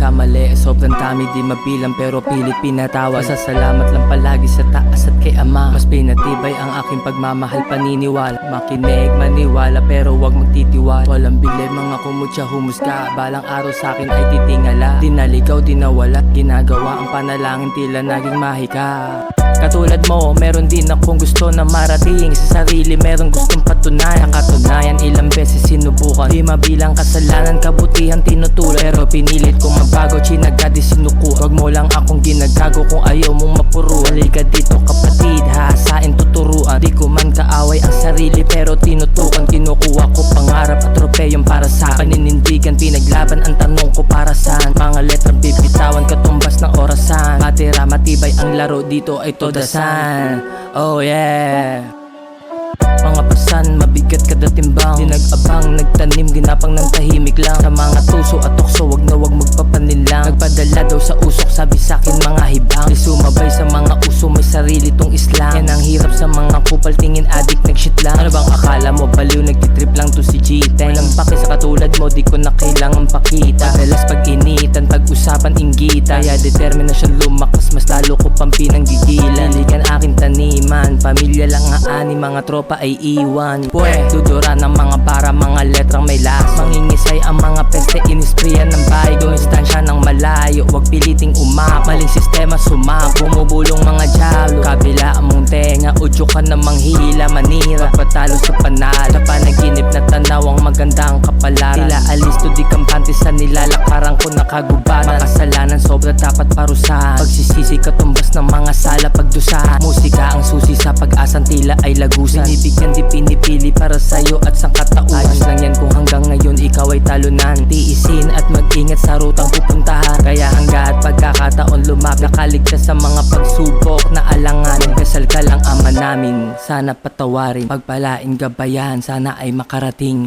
pagkamali, sobrang dami di mabilang pero pilit pinatawa. Pasasalamat lang palagi sa taas at kay Ama. Mas pinatibay ang aking pagmamahal, paniniwala. Makinig, maniwala pero wag magtitiwala. Walang bigay mga kumutya, humusga. Balang araw sa akin ay titingala. Di naligaw, di nawala. Ginagawa ang panalangin, tila naging mahika. Katulad mo, meron din akong gusto na marating. Sa sarili meron gustong patunayan. Katunayan ilang beses sinubukan. Di mabilang kasalanan, kabutihan tinutulad. Pero pinilit kong magbago, chinaga di sinukuha. Wag mo lang akong ginagago kung ayaw mong mapuro. Halika dito kapatid, haasain tuturuan. Di ko man kaaway ang sarili pero tinutukan. Kinukuha ko pangarap at tropeyong para sa paninindigan. Pinaglaban ang tanong ko para saan. Mga letrang bibitawan katumbas ng orasan. Matira matibay ang laro dito ay todasan. Oh yeah. Mga pasan, mabigat kada timbang. Di nag-abang, nagtanim, ginapang ng tahimik lang. Sa mga tuso at tukso, wag na wag magpapaninlang. Nagpadala daw sa usok, sabi sa'kin mga hibang. Di sumabay sa mga uso, may sarili tong Islam. Yan ang hirap sa mga kupal, tingin adik, nag-shit lang. Ano bang akala mo, baliw, nagtitrip lang to si G-Teng. Walang paki sa katulad mo, di ko na kailangan pakita. Madalas pag-initan, pag-usapan inggita. Kaya determinasyon lumakas, mas lalo ko pang pinanggigilan. Diligan aking taniman, pamilya lang ani, mga tropa ay iwan. Pwe, dudura ng mga bara, mga letrang may las. Mangingisay ang mga peste, inispriyan ng bahay. Dumistansya ng malayo, wag piliting umap. Maling sistema sumap, bumubulong mga jalo. Kabila mong tenga, udyo ka na manghila. Manira, patalo sa panalo. Sa panaginip na tanaw ang magandang kapalaran. Tila alisto di kampante sa nilalakaran ko nakagubaran. Makasalanan sobra dapat parusahan. Pagsisisi katumbas ng mga sala pagdusahan. Musika ang susi sa pag-asang tila ay lagusan. Binibigyan di pinipili para sa'yo at sa katauhan. Ayos lang yan kung hanggang ngayon ikaw ay talunan. Tiisin at mag-ingat sa rutang pupuntahan. Kaya hangga't pagkakataon lumap, nakaligtas sa mga pagsubok na alangan. Magdasal ka lang Ama namin, sana patawarin. Pagpalain gabayan, sana ay makarating.